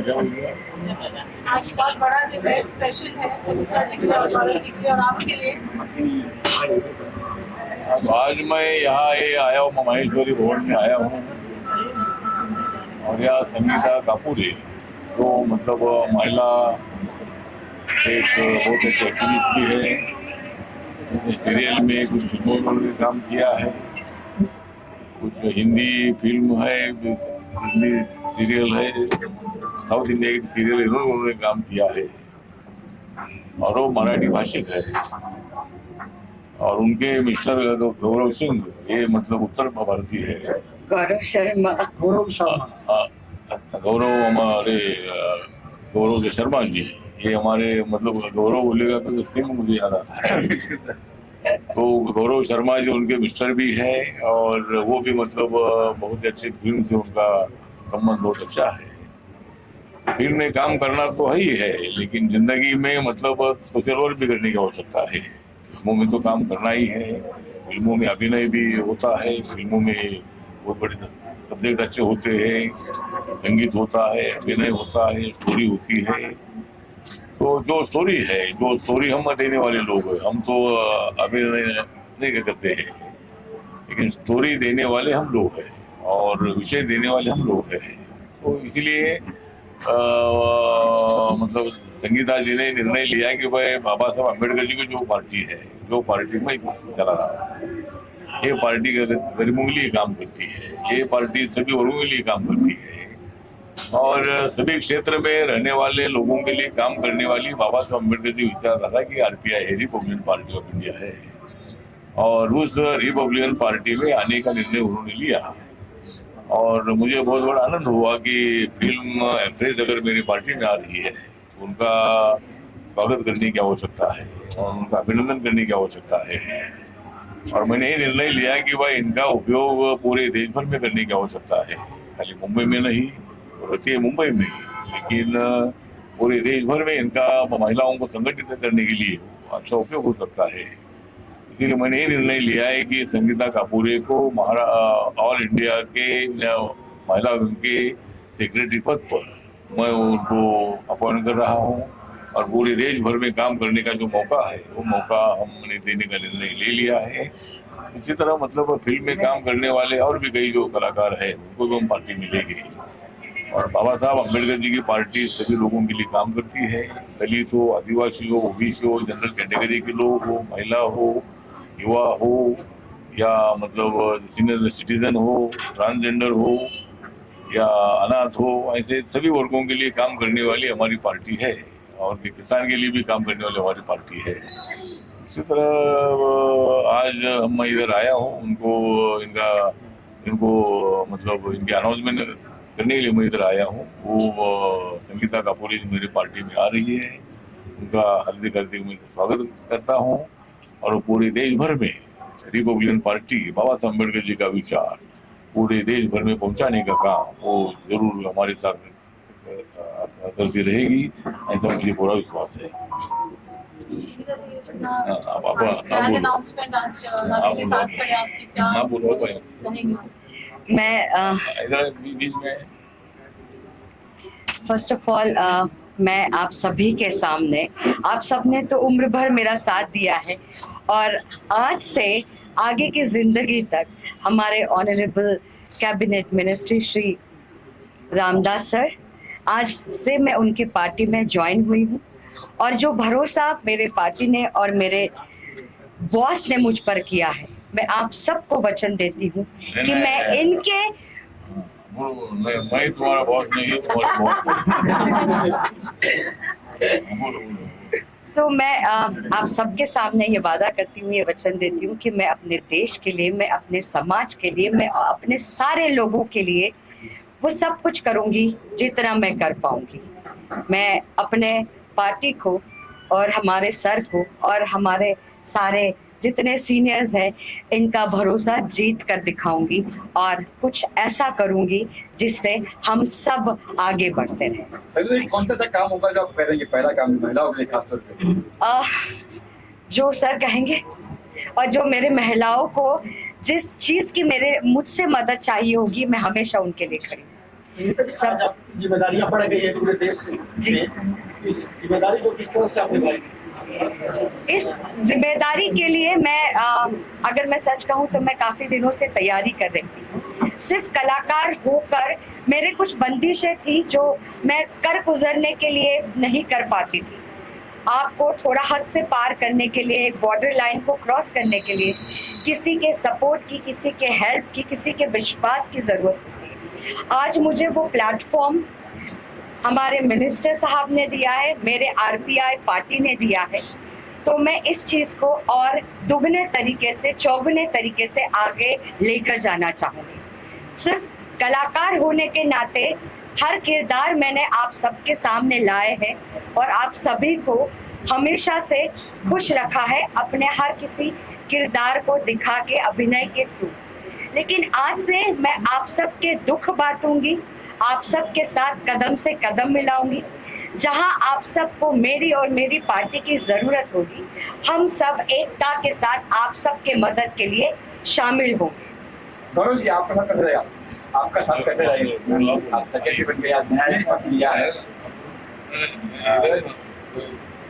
क्या बोल रहे आज बहुत बड़ा दिन है, स्पेशल है सविता जी के लिए और गौरव जी के लिए और आपके लिए। हैं? आज मैं यहाँ ये आया हूँ, महेश्वरी भवन में आया हूँ और यहाँ संगीता कपूर है जो मतलब महिला एक बहुत अच्छी एक्टिविस्ट भी है। सीरियल में कुछ फिल्मों में भी काम किया है, कुछ हिंदी फिल्म है, हिंदी सीरियल है, साउथ इंडिया की सीरियल है, उन्होंने काम किया है और वो मराठी भाषिक है। और उनके मिस्टर गौरव सिंह ये मतलब उत्तर भारतीय है। गौरव शर्मा गौरव हमारे गौरव के शर्मा जी, ये हमारे मतलब गौरव बोलेगा तो सिंह मुझे याद आता है। तो गौरव शर्मा जी उनके मिस्टर भी है और वो भी मतलब बहुत अच्छी फिल्म से उनका संबंध बहुत अच्छा है। फिल्म में काम करना तो है ही है, लेकिन जिंदगी में मतलब सोशल वर्क भी करने की आवश्यकता है। फिल्मों में तो काम करना ही है, फिल्मों में अभिनय भी होता है, फिल्मों में बहुत बड़े सब्जेक्ट अच्छे होते हैं, संगीत होता है, अभिनय होता है, स्टोरी होती है। तो जो स्टोरी हम देने वाले लोग हैं, हम तो अभिनय नहीं करते हैं, लेकिन स्टोरी देने वाले हम लोग हैं और विषय देने वाले हम लोग हैं। तो इसलिए मतलब संगीता जी ने निर्णय लिया कि भाई बाबा साहब अम्बेडकर जी की जो पार्टी है, जो पार्टी में चला रहा है, ये पार्टी गरीबों के लिए काम करती है, ये पार्टी सभी वर्गों के लिए काम करती है और सभी क्षेत्र में रहने वाले लोगों के लिए काम करने वाली बाबा साहब अम्बेडकर जी विचारधारा की आरपीआई है, रिपब्लिकन पार्टी ऑफ इंडिया है। और उस रिपब्लिकन पार्टी में आने का निर्णय उन्होंने लिया और मुझे बहुत बड़ा आनंद हुआ कि फिल्म एक्ट्रेस अगर मेरी पार्टी में आ रही है तो उनका स्वागत करने की आवश्यकता है और उनका अभिनंदन करने की आवश्यकता है। और मैंने ये निर्णय लिया कि भाई इनका उपयोग पूरे देश भर में करने की आवश्यकता है, खाली मुंबई में नहीं, रहती है मुंबई में, लेकिन पूरे देश भर में इनका महिलाओं को संगठित करने के लिए अच्छा उपयोग हो सकता है। इसलिए मैंने ये निर्णय लिया है कि संगीता कपूरे को ऑल इंडिया के महिला विंग के सेक्रेटरी पद पर मैं उनको अपॉइंट कर रहा हूँ और पूरे देश भर में काम करने का जो मौका है वो मौका हमने देने का निर्णय ले लिया है। इसी तरह मतलब फिल्म में काम करने वाले और भी कई जो कलाकार हैं उनको भी हम पार्टी मिलेंगे। और बाबा साहब अम्बेडकर जी की पार्टी सभी लोगों के लिए काम करती है, दलित हो, आदिवासी हो, ओबीसी हो, जनरल कैटेगरी के लोग हो, महिला हो, युवा हो या मतलब सीनियर सिटीजन हो, ट्रांसजेंडर हो या अनाथ हो, ऐसे सभी वर्गों के लिए काम करने वाली हमारी पार्टी है और किसान के लिए भी काम करने वाली हमारी पार्टी है। इसी तरह आज मैं इधर आया हूँ उनको इनको मतलब इनके अनाउंसमेंट करने के लिए मैं इधर आया हूँ। वो संगीता कपूर मेरी पार्टी में आ रही है, उनका हार्दिक हार्दिक मैं स्वागत करता हूँ और पूरे देश भर में रिपब्लिकन पार्टी बाबा साहब अम्बेडकर जी का विचार पूरे देश भर में पहुंचाने का काम वो जरूर हमारे साथ करती रहेगी, ऐसा मुझे पूरा विश्वास है। मैं फर्स्ट ऑफ ऑल मैं आप सभी के सामने, आप सबने तो उम्र भर मेरा साथ दिया है और आज से आगे की जिंदगी तक हमारे honourable cabinet ministry Shri Ramdas sir, आज से मैं उनकी पार्टी में ज्वाइन हुई हूँ और जो भरोसा मेरे पार्टी ने और मेरे बॉस ने मुझ पर किया है, मैं आप सबको वचन देती हूँ कि मैं इनके मैं तुम्हारा बॉस नहीं, तुम्हारा सो मैं आप सबके सामने ये वादा करती हूँ, ये वचन देती हूँ कि मैं अपने देश के लिए, मैं अपने समाज के लिए, मैं अपने सारे लोगों के लिए वो सब कुछ करूँगी जितना मैं कर पाऊँगी। मैं अपने पार्टी को और हमारे सर को और हमारे सारे जितने सीनियर्स हैं इनका भरोसा जीत कर दिखाऊंगी और कुछ ऐसा करूंगी जिससे हम सब आगे बढ़ते रहें। सर कौन सा काम होगा जो आप करेंगे, पहला काम महिलाओं के लिए खासतौर पे? जो सर कहेंगे और जो मेरे महिलाओं को जिस चीज की मेरे मुझसे मदद चाहिए होगी मैं हमेशा उनके लिए खड़ी हूँ। सब आपकी जिम्मेदारियां बढ़ गई है पूरे देश में, इस जिम्मेदारी को किस तरह से आप निभाएंगे? इस जिम्मेदारी के लिए मैं अगर मैं सच कहूँ तो मैं काफी दिनों से तैयारी कर रही थी। सिर्फ कलाकार होकर मेरे कुछ बंदिशें थी जो मैं कर गुजरने के लिए नहीं कर पाती थी। आपको थोड़ा हद से पार करने के लिए, एक बॉर्डर लाइन को क्रॉस करने के लिए किसी के सपोर्ट की, किसी के हेल्प की, किसी के विश्वास की जरूरत होती है। आज मुझे वो प्लेटफॉर्म हमारे मिनिस्टर साहब ने दिया है, मेरे आरपीआई पार्टी ने दिया है, तो मैं इस चीज को और दुगने तरीके से, चौगुने तरीके से आगे लेकर जाना चाहूंगी। सिर्फ कलाकार होने के नाते हर किरदार मैंने आप सबके सामने लाए हैं और आप सभी को हमेशा से खुश रखा है अपने हर किसी किरदार को दिखा के, अभिनय के थ्रू। लेकिन आज से मैं आप सबके दुख बांटूंगी, आप सबके साथ कदम से कदम मिलाऊंगी। जहां आप सबको मेरी और मेरी पार्टी की जरूरत होगी, हम सब एकता के साथ आप सबके मदद के लिए शामिल होंगे। गौरव जी, आपका साथ कैसे रहेगा? आपका साथ कैसे रहेगा? आज सेक्रेटरी बन गए, आज नया पद लिया है।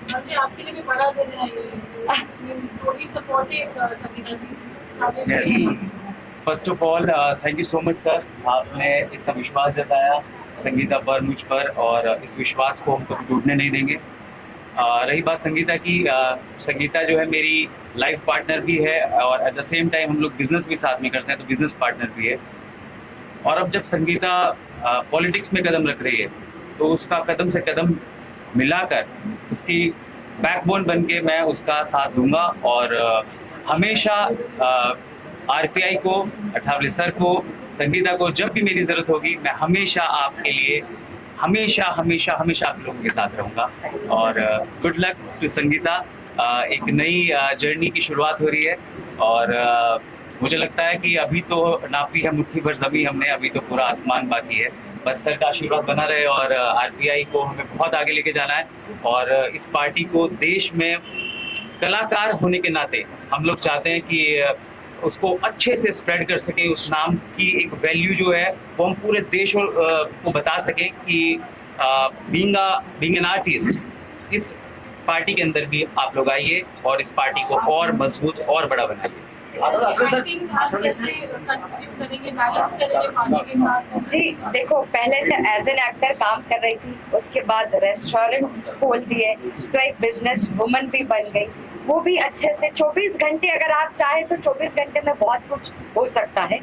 मुझे आपके लिए भी बड़ा दिन है ये, थोड़ी supportive Sangeeta ji. First of all thank you so much sir, आपने इतना विश्वास जताया संगीता पर, मुझ पर, और इस विश्वास को हम कभी टूटने नहीं देंगे। रही बात संगीता की, संगीता जो है मेरी लाइफ पार्टनर भी है और एट द सेम टाइम हम लोग बिजनेस भी साथ में करते हैं, तो बिजनेस पार्टनर भी है। और अब जब संगीता पॉलिटिक्स में कदम रख रही है तो उसका कदम से कदम मिलाकर उसकी बैकबोन बन के मैं उसका साथ दूंगा और हमेशा आरपीआई को, अठावले सर को, संगीता को जब भी मेरी जरूरत होगी मैं हमेशा आपके लिए हमेशा हमेशा हमेशा आप लोगों के साथ रहूंगा। और गुड लक टू संगीता, एक नई जर्नी की शुरुआत हो रही है और मुझे लगता है कि अभी तो नापी है मुट्ठी भर जमीन हमने, अभी तो पूरा आसमान बाकी है। बस सर का आशीर्वाद बना रहे और आरपीआई को हमें बहुत आगे लेके जाना है और इस पार्टी को देश में कलाकार होने के नाते हम लोग चाहते हैं कि उसको अच्छे से स्प्रेड कर सके, उस नाम की एक वैल्यू जो है वो हम पूरे देश को बता सकें कि बीइंग एन आर्टिस्ट इस पार्टी के अंदर भी आप लोग आइए और इस पार्टी को और मजबूत और बड़ा बनाइए। जी देखो, पहले तो एज एन एक्टर काम कर रही थी, उसके बाद रेस्टोरेंट खोल दिए तो एक बिजनेस वुमन भी बन गई, वो भी अच्छे से 24 घंटे अगर आप चाहे तो 24 घंटे में बहुत कुछ हो सकता है।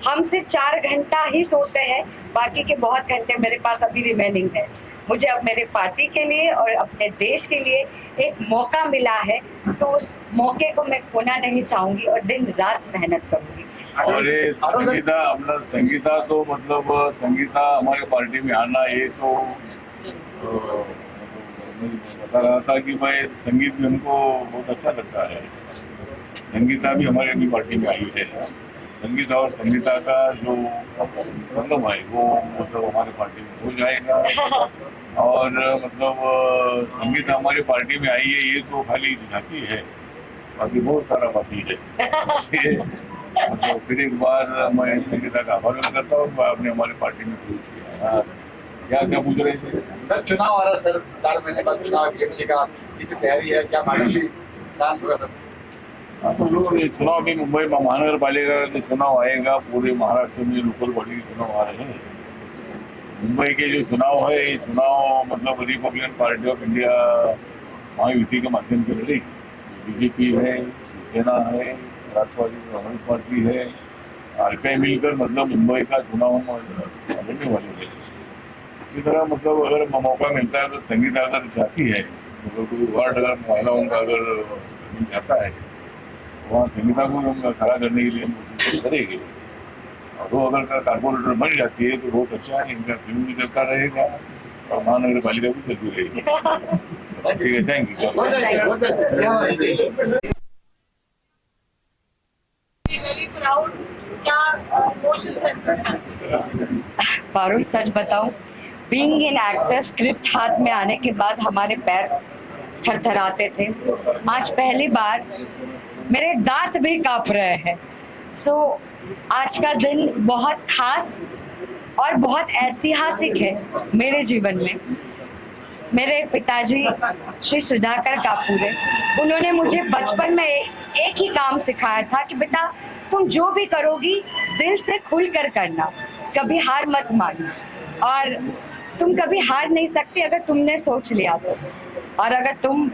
हम सिर्फ 4 घंटा ही सोते हैं, बाकी के बहुत घंटे मेरे पास अभी रिमेनिंग है। मुझे अब मेरे पार्टी के लिए और अपने देश के लिए एक मौका मिला है तो उस मौके को मैं खोना नहीं चाहूंगी और दिन रात मेहनत करूंगी। और ये संगीता, अपना संगीता तो मतलब संगीता हमारे पार्टी में आना, ये तो बता रहा था कि भाई संगीत भी हमको बहुत अच्छा लगता है। संगीता भी हमारे अपनी पार्टी में आई है। संगीता और संगीता का जो संगम है वो मतलब हमारे पार्टी में हो जाएगा। और मतलब संगीता हमारी पार्टी में आई है, ये तो खाली दिखाती है, बाकी बहुत सारा बाकी है। मतलब फिर एक बार मैं संगीता का आभार व्यक्त करता हूँ, आपने हमारे पार्टी में प्रवेश किया। क्या पूछ रहे थे सर? चुनाव आ रहा है सर, 4 महीने बाद चुनाव की का किसी तैयारी है क्या? चांस होगा सर? तो जो ये चुनाव भी मुंबई महानगर पालिका का जो चुनाव आएगा, पूरे महाराष्ट्र में लोकल बॉडी के चुनाव आ रहे हैं। मुंबई के जो चुनाव है, ये चुनाव मतलब Republican party of India Mahayuti के माध्यम से लड़ी। बीजेपी है, शिवसेना है, राष्ट्रवादी कांग्रेस पार्टी है, आरपीआई मिलकर मतलब मुंबई का चुनाव लड़ने वाले हैं। इसी तरह मतलब अगर मौका मिलता है तो संगीता अगर चाहती है, मतलब कोई वार्ड अगर महिलाओं का अगर चाहता है, वहाँ संगीता को हम खड़ा करने के लिए हम कोशिश करेंगे। और वो अगर कारपोरेटर बन जाती है तो बहुत अच्छा है, इनका फिल्म भी चलता रहेगा और महानगर पालिका भी चलती रहेगी। ठीक है, थैंक यू। पारुल, सच बताऊं, बीइंग एन एक्टर, स्क्रिप्ट हाथ में आने के बाद हमारे पैर थरथराते थे। आज पहली बार मेरे दांत भी कांप रहे हैं। सो आज का दिन बहुत खास और बहुत ऐतिहासिक है मेरे जीवन में। मेरे पिताजी श्री सुधाकर कापूरे, उन्होंने मुझे बचपन में एक ही काम सिखाया था कि बेटा तुम जो भी करोगी दिल से खुल कर करना, कभी हार मत मानना, और तुम कभी हार नहीं सकती अगर तुमने सोच लिया तो। और अगर तुम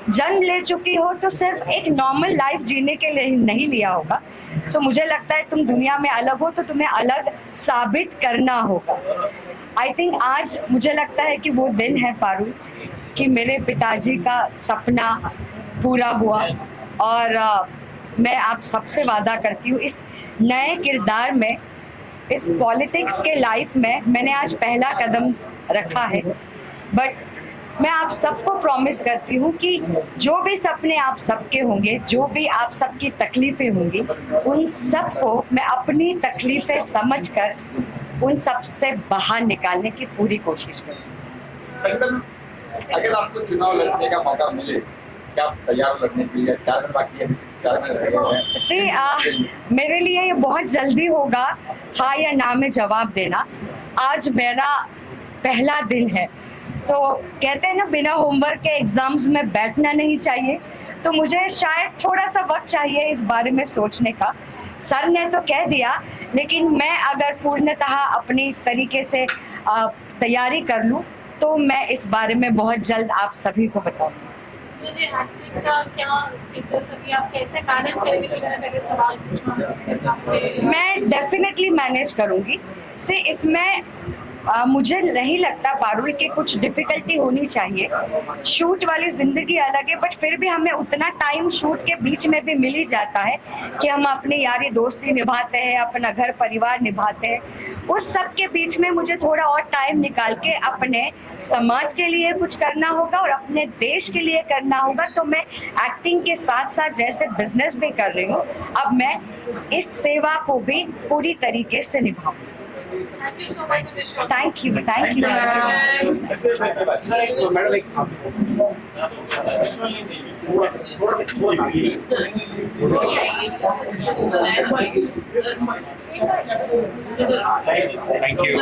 जन्म ले चुकी हो तो सिर्फ एक नॉर्मल लाइफ जीने के लिए नहीं लिया होगा। सो मुझे लगता है तुम दुनिया में अलग हो तो तुम्हें अलग साबित करना होगा। आई थिंक आज मुझे लगता है कि वो दिन है पारुल कि मेरे पिताजी का सपना पूरा हुआ, और मैं आप सबसे वादा करती हूँ इस नए किरदार में, इस पॉलिटिक्स के लाइफ में मैंने आज पहला कदम रखा है। बट मैं आप सबको प्रॉमिस करती हूँ कि जो भी सपने आप सबके होंगे, जो भी आप सबकी तकलीफें होंगी, उन सबको मैं अपनी तकलीफें समझकर उन सब से बाहर निकालने की पूरी कोशिश करूँगी। संगठन, अगर आपको चुनाव लड़ने का मौका मिले, क्या आप तैयार हो लड़ने के लिए? 4 दिन बाकी है, अभी सिर्फ 4 दिन रह गए हैं। से मेरे लिए ये बहुत जल्दी होगा हाँ या ना में जवाब देना। आज मेरा पहला दिन है, तो कहते हैं ना बिना होमवर्क के एग्जाम्स में बैठना नहीं चाहिए, तो मुझे शायद थोड़ा सा वक्त चाहिए इस बारे में सोचने का। सर ने तो कह दिया, लेकिन मैं अगर पूर्णतः अपनी तरीके से तैयारी कर लूँ तो मैं इस बारे में बहुत जल्द आप सभी को बताऊंगी। मुझे एक्टिंग का क्या स्टेटस अभी आप कैसे मैनेज करेंगे? जो मैंने पहले सवाल पूछा आपसे। मैं डेफिनेटली मैनेज करूंगी। से इसमें मुझे नहीं लगता पारुल की कुछ डिफिकल्टी होनी चाहिए। शूट वाली जिंदगी अलग है, बट फिर भी हमें उतना टाइम शूट के बीच में भी मिल ही जाता है कि हम अपनी यारी दोस्ती निभाते हैं, अपना घर परिवार निभाते हैं। उस सब के बीच में मुझे थोड़ा और टाइम निकाल के अपने समाज के लिए कुछ करना होगा और अपने देश के लिए करना होगा। तो मैं एक्टिंग के साथ साथ जैसे बिजनेस भी कर रही हूँ, अब मैं इस सेवा को भी पूरी तरीके से निभाऊंगी। Thank you so much for this show. Thank you, thank you. Sir एक मैडम एक थैंक यू।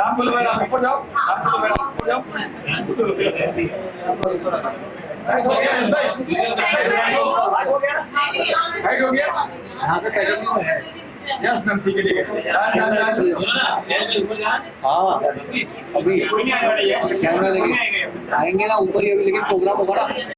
आप बोलो मैडम, ऊपर जाओ, आप बोलो मैडम, ऊपर जाओ। हाइट हो गया, हाइट हो गया। यहाँ से पैकेट नहीं है। यस मैम, ठीक है, ठीक है। हाँ अभी कैमरा लेके आएंगे ना ऊपर ही अभी, लेकिन प्रोग्राम होगा ना।